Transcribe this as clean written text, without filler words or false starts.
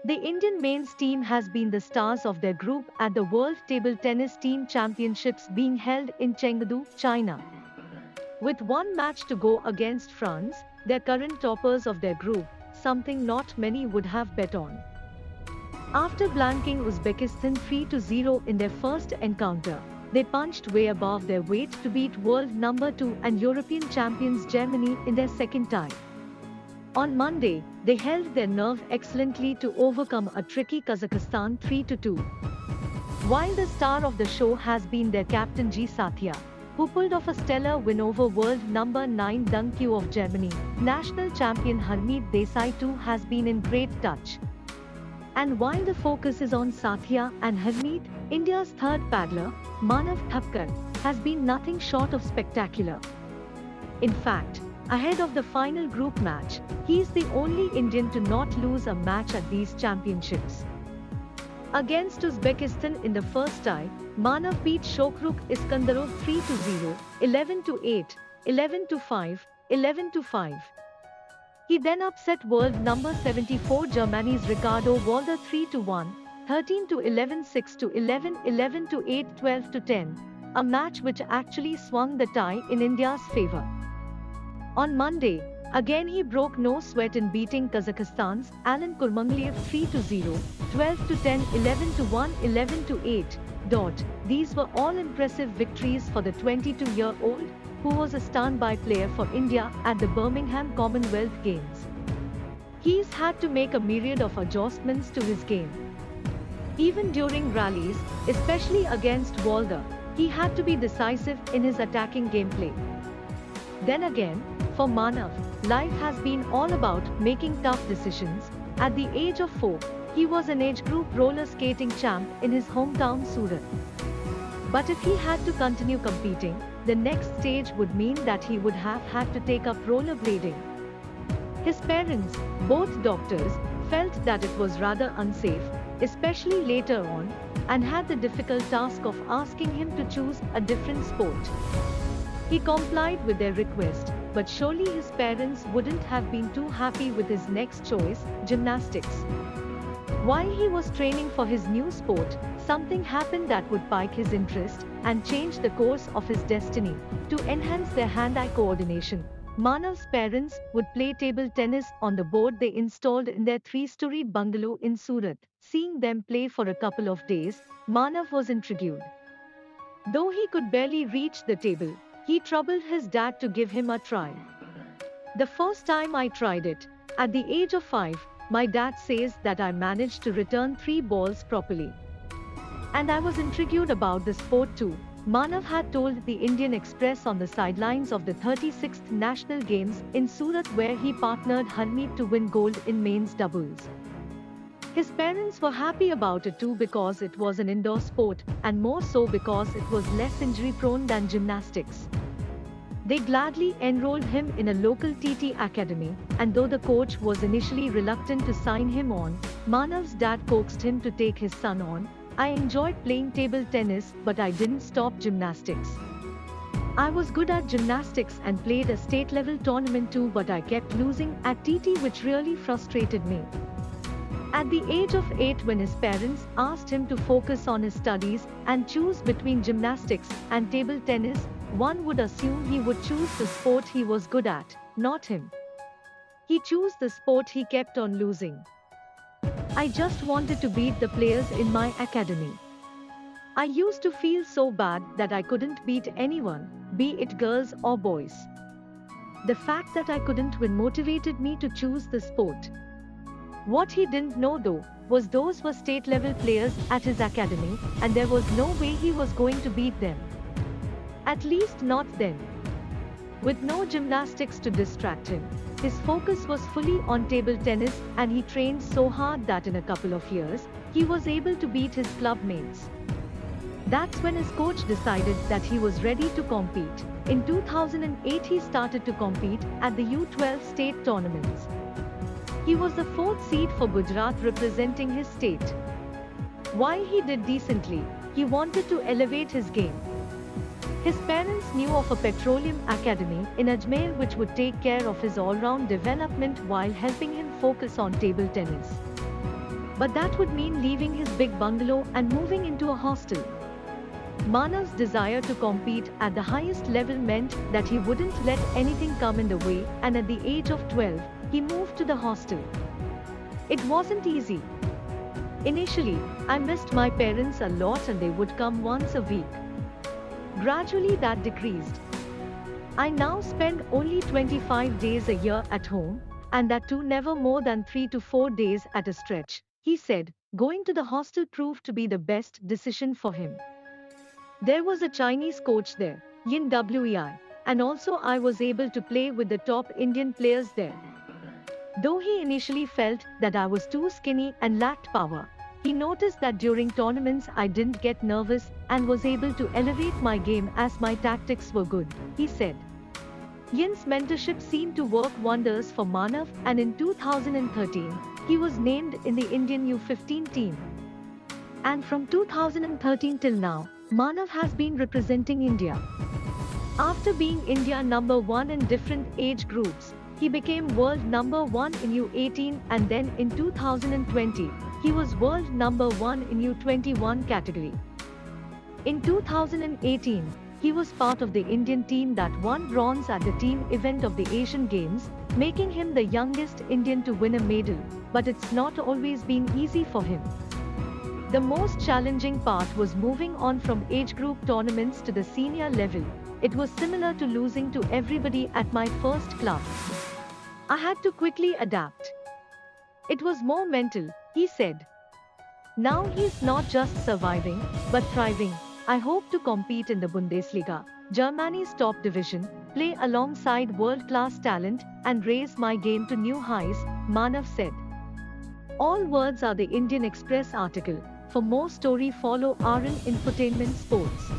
The Indian men's team has been the stars of their group at the World Table Tennis Team Championships being held in Chengdu, China. With one match to go against France, their current toppers of their group, something not many would have bet on. After blanking Uzbekistan 3-0 in their first encounter, they punched way above their weight to beat world number 2 and European champions Germany in their second tie. On Monday, they held their nerve excellently to overcome a tricky Kazakhstan 3-2. While the star of the show has been their captain G. Sathya, who pulled off a stellar win over world number 9 Deng Qiu of Germany, national champion Harmeet Desai too has been in great touch. And while the focus is on Sathya and Harmeet, India's third paddler, Manav Thakkar, has been nothing short of spectacular. In fact, ahead of the final group match, he is the only Indian to not lose a match at these championships. Against Uzbekistan in the first tie, Manav beat Shokruk Iskandarov 3-0, 11-8, 11-5, 11-5. He then upset world number 74 Germany's Ricardo Walder 3-1, 13-11, 6-11, 11-8, 12-10, a match which actually swung the tie in India's favour. On Monday, again he broke no sweat in beating Kazakhstan's Alan Kurmangliev 3-0, 12-10, 11-1, 11-8. These were all impressive victories for the 22-year-old, who was a standby player for India at the Birmingham Commonwealth Games. He's had to make a myriad of adjustments to his game. Even during rallies, especially against Walder, he had to be decisive in his attacking gameplay. Then again, for Manav, life has been all about making tough decisions. At the age of 4, he was an age group roller skating champ in his hometown Surat. But if he had to continue competing, the next stage would mean that he would have had to take up rollerblading. His parents, both doctors, felt that it was rather unsafe, especially later on, and had the difficult task of asking him to choose a different sport. He complied with their request, but surely his parents wouldn't have been too happy with his next choice, gymnastics. While he was training for his new sport, something happened that would pique his interest and change the course of his destiny. To enhance their hand-eye coordination, Manav's parents would play table tennis on the board they installed in their 3-storied bungalow in Surat. Seeing them play for a couple of days, Manav was intrigued. Though he could barely reach the table, he troubled his dad to give him a try. The first time I tried it, at the age of 5, my dad says that I managed to return 3 balls properly. And I was intrigued about the sport too, Manav had told the Indian Express on the sidelines of the 36th National Games in Surat, where he partnered Harmeet to win gold in men's doubles. His parents were happy about it too because it was an indoor sport, and more so because it was less injury-prone than gymnastics. They gladly enrolled him in a local TT academy, and though the coach was initially reluctant to sign him on, Manav's dad coaxed him to take his son on. I enjoyed playing table tennis, but I didn't stop gymnastics. I was good at gymnastics and played a state-level tournament too, but I kept losing at TT, which really frustrated me. At the age of 8, when his parents asked him to focus on his studies and choose between gymnastics and table tennis, one would assume he would choose the sport he was good at, not him. He chose the sport he kept on losing. I just wanted to beat the players in my academy. I used to feel so bad that I couldn't beat anyone, be it girls or boys. The fact that I couldn't win motivated me to choose the sport. What he didn't know though, was those were state-level players at his academy, and there was no way he was going to beat them. At least not then. With no gymnastics to distract him, his focus was fully on table tennis, and he trained so hard that in a couple of years, he was able to beat his club mates. That's when his coach decided that he was ready to compete. In 2008, he started to compete at the U12 state tournaments. He was the 4th seed for Gujrat representing his state. While he did decently, he wanted to elevate his game. His parents knew of a petroleum academy in Ajmer which would take care of his all-round development while helping him focus on table tennis. But that would mean leaving his big bungalow and moving into a hostel. Manav's desire to compete at the highest level meant that he wouldn't let anything come in the way, and at the age of 12, he moved to the hostel. It wasn't easy. Initially, I missed my parents a lot and they would come once a week. Gradually that decreased. I now spend only 25 days a year at home, and that too never more than 3 to 4 days at a stretch, he said. Going to the hostel proved to be the best decision for him. There was a Chinese coach there, Yin Wei, and also I was able to play with the top Indian players there. Though he initially felt that I was too skinny and lacked power, he noticed that during tournaments I didn't get nervous and was able to elevate my game as my tactics were good, he said. Yin's mentorship seemed to work wonders for Manav, and in 2013, he was named in the Indian U15 team. And from 2013 till now, Manav has been representing India. After being India number 1 in different age groups, he became world number 1 in U18, and then in 2020, he was world number 1 in U21 category. In 2018, he was part of the Indian team that won bronze at the team event of the Asian Games, making him the youngest Indian to win a medal, but it's not always been easy for him. The most challenging part was moving on from age group tournaments to the senior level. It was similar to losing to everybody at my first club. I had to quickly adapt. It was more mental, he said. Now he's not just surviving, but thriving. I hope to compete in the Bundesliga, Germany's top division, play alongside world-class talent, and raise my game to new highs, Manav said. All words are the Indian Express article. For more story follow RN Infotainment Sports.